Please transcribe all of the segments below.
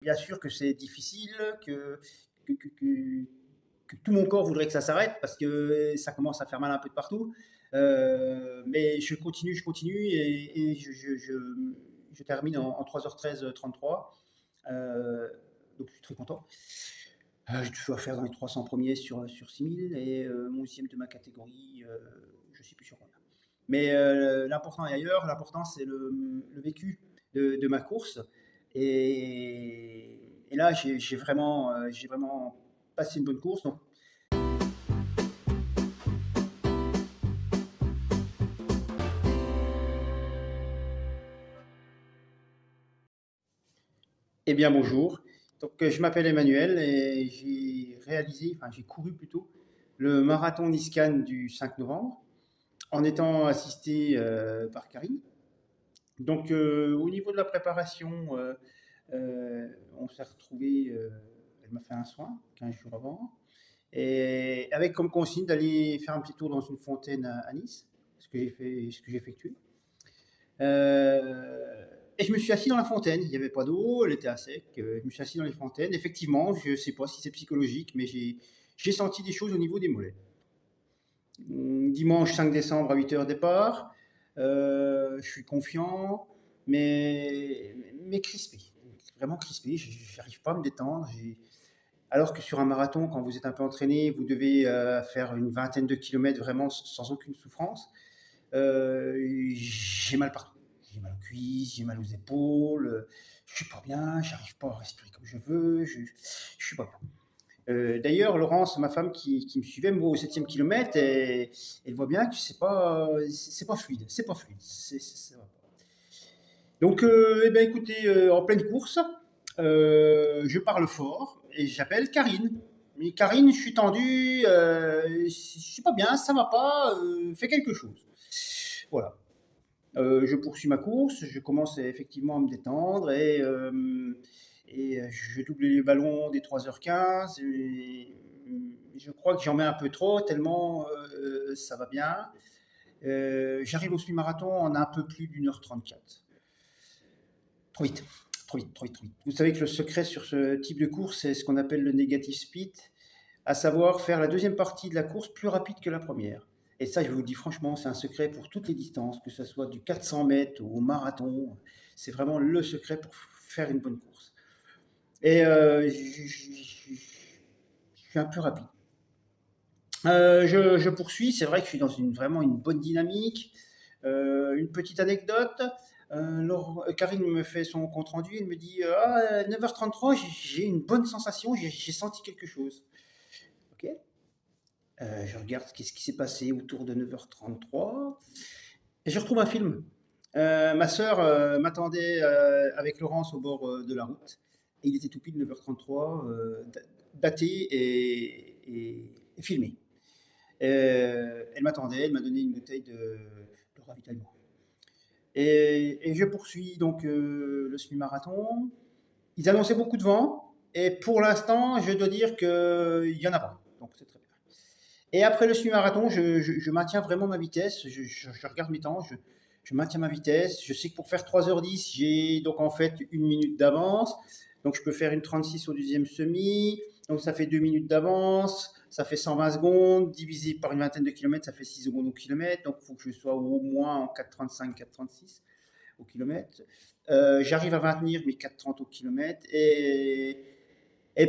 bien sûr que c'est difficile, que, que- que- que tout mon corps voudrait que ça s'arrête parce que ça commence à faire mal un peu de partout. Mais je continue et je termine en 3h13 33. Donc je suis très content. Je dois faire dans les 300 premiers sur 6000 et mon 10e de ma catégorie, je ne sais plus sur combien. Mais l'important est ailleurs, l'important c'est le vécu de ma course. Et là, j'ai vraiment passé une bonne course. Donc, eh bien, bonjour. Donc, je m'appelle Emmanuel et j'ai couru plutôt le marathon Niscan du 5 novembre en étant assisté par Karine. Donc, au niveau de la préparation, on s'est retrouvé, elle m'a fait un soin 15 jours avant, et avec comme consigne d'aller faire un petit tour dans une fontaine à Nice, ce que j'ai effectué. Et je me suis assis dans la fontaine. Il n'y avait pas d'eau, elle était à sec. Je me suis assis dans les fontaines. Effectivement, je ne sais pas si c'est psychologique, mais j'ai senti des choses au niveau des mollets. Dimanche 5 décembre à 8h départ. Je suis confiant, mais crispé. Vraiment crispé. J'arrive pas à me détendre. Alors que sur un marathon, quand vous êtes un peu entraîné, vous devez faire une vingtaine de kilomètres vraiment sans aucune souffrance. J'ai mal partout. J'ai mal aux cuisses, j'ai mal aux épaules, je suis pas bien, j'arrive pas à respirer comme je veux, je suis pas bien. D'ailleurs, Laurence, ma femme qui me suivait, me voit au 7e kilomètre et elle voit bien que c'est pas fluide, c'est pas fluide. Ça va pas. Donc, eh ben, écoutez, en pleine course, je parle fort et j'appelle Karine. Mais Karine, je suis tendu, je suis pas bien, ça va pas, fais quelque chose. Voilà. Je poursuis ma course, je commence effectivement à me détendre et je double les ballons des 3h15. Et je crois que j'en mets un peu trop, tellement ça va bien. J'arrive au semi-marathon en un peu plus d'1h34. Trop vite, trop vite, trop vite, trop vite. Vous savez que le secret sur ce type de course, c'est ce qu'on appelle le negative speed, à savoir faire la deuxième partie de la course plus rapide que la première. Et ça, je vous le dis franchement, c'est un secret pour toutes les distances, que ce soit du 400 mètres au marathon. C'est vraiment le secret pour faire une bonne course. Et je suis un peu rapide. Je poursuis, c'est vrai que je suis dans vraiment une bonne dynamique. Une petite anecdote, Karine me fait son compte rendu, elle me dit 9h33, j'ai une bonne sensation, j'ai senti quelque chose. Ok. Je regarde qu'est-ce qui s'est passé autour de 9h33 et je retrouve un film. Ma sœur m'attendait avec Laurence au bord de la route et il était tout pile 9h33, daté et filmé. Elle m'attendait, elle m'a donné une bouteille de ravitaillement. Et je poursuis donc le semi-marathon. Ils annonçaient beaucoup de vent et pour l'instant, je dois dire qu'il n'y en a pas. Donc c'est très bien. Et après le semi-marathon, je maintiens vraiment ma vitesse. Je regarde mes temps, je maintiens ma vitesse. Je sais que pour faire 3h10, j'ai donc en fait une minute d'avance. Donc je peux faire une 36 au deuxième semi. Donc ça fait 2 minutes d'avance. Ça fait 120 secondes. Divisé par une vingtaine de kilomètres, ça fait 6 secondes au kilomètre. Donc il faut que je sois au moins en 4,35, 4,36 au kilomètre. J'arrive à maintenir mes 4,30 au kilomètre. Et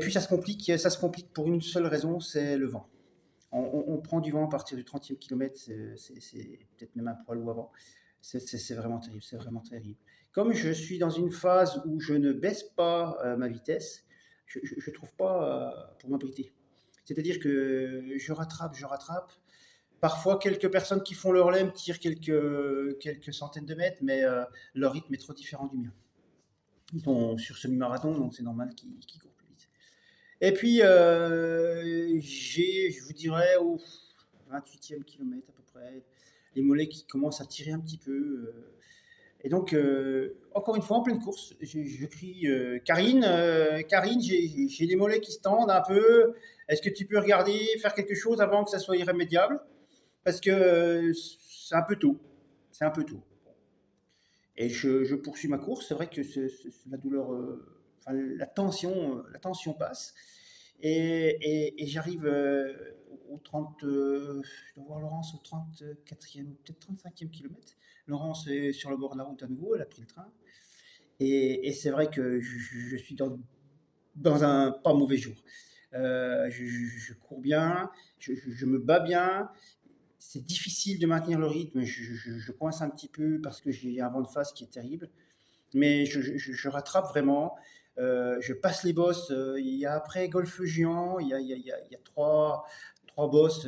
puis ça se complique pour une seule raison, c'est le vent. On prend du vent à partir du 30e kilomètre, c'est peut-être même un poil ou avant. C'est vraiment terrible, c'est vraiment terrible. Comme je suis dans une phase où je ne baisse pas ma vitesse, je ne trouve pas pour m'abriter. C'est-à-dire que je rattrape, je rattrape. Parfois, quelques personnes qui font leur lemme tirent quelques centaines de mètres, mais leur rythme est trop différent du mien. Ils sont sur semi-marathon, donc c'est normal qu'ils courent plus vite. Et puis, je vous dirais, au 28e kilomètre à peu près, les mollets qui commencent à tirer un petit peu. Et donc, encore une fois, en pleine course, je crie Karine, Karine, j'ai les mollets qui se tendent un peu. Est-ce que tu peux regarder, faire quelque chose avant que ça soit irrémédiable? Parce que c'est un peu tôt. C'est un peu tôt. Et je poursuis ma course. C'est vrai que c'est la douleur. enfin, la tension passe et j'arrive au 30, je dois voir Laurence au 34e, peut-être 35e kilomètre. Laurence est sur le bord de la route à nouveau, elle a pris le train. Et c'est vrai que je suis dans un pas mauvais jour. Je cours bien, je me bats bien. C'est difficile de maintenir le rythme. Je coince un petit peu parce que j'ai un vent de face qui est terrible. Mais je rattrape vraiment. Je passe les bosses. Il y a après Golfe Géant, il y a trois bosses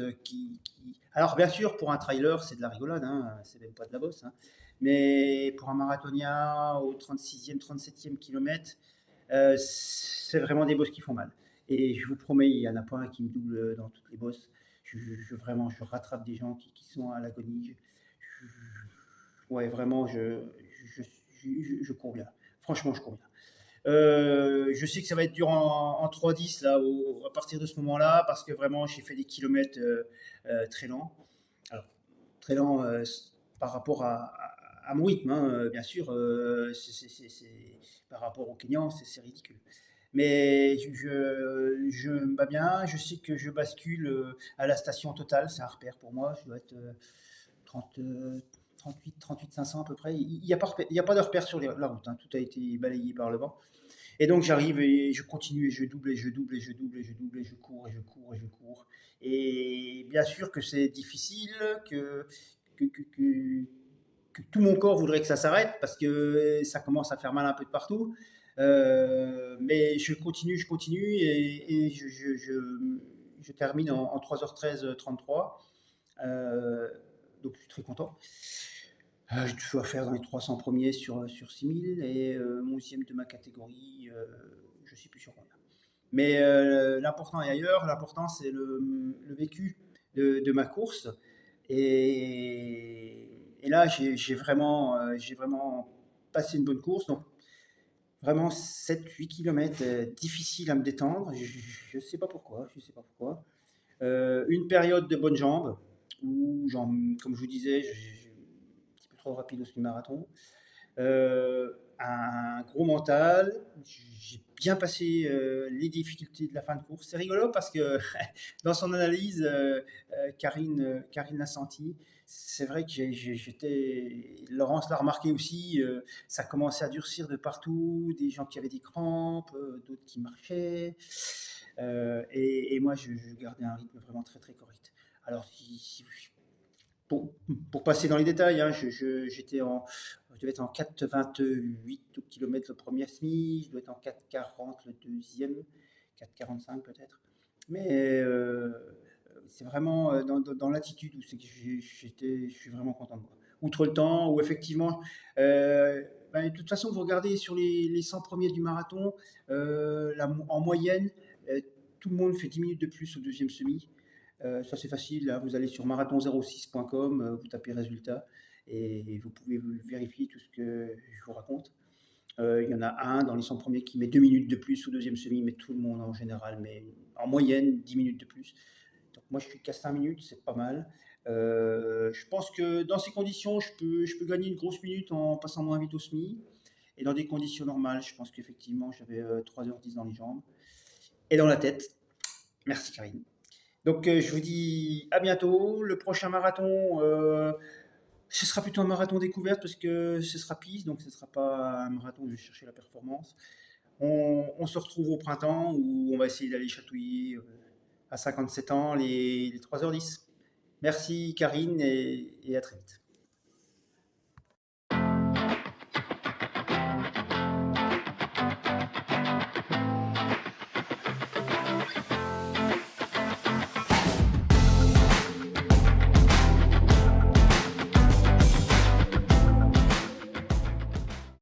Alors, bien sûr, pour un trailer, c'est de la rigolade, hein, c'est même pas de la bosse. Hein. Mais pour un marathonien au 36e, 37e kilomètre, c'est vraiment des bosses qui font mal. Et je vous promets, il n'y en a pas un qui me double dans toutes les bosses. Vraiment, je rattrape des gens qui sont à l'agonie. Ouais, vraiment, je, je cours bien. Franchement, je cours bien. Je sais que ça va être dur en 3-10 là, à partir de ce moment-là, parce que vraiment, j'ai fait des kilomètres très lents. Alors, très lents par rapport à mon rythme, hein, bien sûr. Par rapport aux Kenyans, c'est ridicule. Mais je me bats bien. Je sais que je bascule à la station totale. C'est un repère pour moi. Je dois être 30, 38 500 à peu près. Il n'y a, pas de repère sur la route. Hein. Tout a été balayé par le vent. Et donc j'arrive et je continue et je double et je double et je double et je double et je cours et je cours et je cours. Et bien sûr que c'est difficile, que, que, que, que tout mon corps voudrait que ça s'arrête parce que ça commence à faire mal un peu de partout. Mais je continue je termine en 3h13 33. Donc je suis très content. Je dois faire dans les 300 premiers sur 6000 et 11e de ma catégorie, je ne sais plus sur combien. Mais l'important est ailleurs, l'important c'est le vécu de ma course. Et là, j'ai vraiment passé une bonne course. Donc, vraiment 7-8 km difficile à me détendre. Je ne sais pas pourquoi. Je sais pas pourquoi. Une période de bonnes jambes où, genre, comme je vous disais, j'ai un petit peu trop rapide au semi-marathon. Un gros mental. J'ai bien passé les difficultés de la fin de course. C'est rigolo parce que dans son analyse, Karine l'a senti. C'est vrai que Laurence l'a remarqué aussi, ça commençait à durcir de partout, des gens qui avaient des crampes, d'autres qui marchaient. Et moi, je gardais un rythme vraiment très très correct. Alors, pour passer dans les détails, hein, je devais être en 4,28 au kilomètre le premier semi, je dois être en 4,40 le deuxième, 4,45 peut-être. Mais c'est vraiment dans l'attitude où c'est que je suis vraiment content de moi. Outre le temps, où effectivement, de toute façon, vous regardez sur les 100 premiers du marathon, en moyenne, tout le monde fait 10 minutes de plus au deuxième semi. Ça c'est facile, là, vous allez sur marathon06.com, vous tapez résultat et vous pouvez vérifier tout ce que je vous raconte. Il y en a un dans les 100 premiers qui met 2 minutes de plus au deuxième semi, mais tout le monde en général met en moyenne 10 minutes de plus. Donc moi je suis qu'à 5 minutes, c'est pas mal. Je pense que dans ces conditions, je peux gagner une grosse minute en passant moins vite au semi. Et dans des conditions normales, je pense qu'effectivement j'avais 3h10 dans les jambes et dans la tête. Merci Karine. Donc je vous dis à bientôt. Le prochain marathon, ce sera plutôt un marathon découverte parce que ce sera piste, donc ce ne sera pas un marathon où je vais chercher la performance. On se retrouve au printemps où on va essayer d'aller chatouiller à 57 ans les 3h10. Merci Karine et à très vite.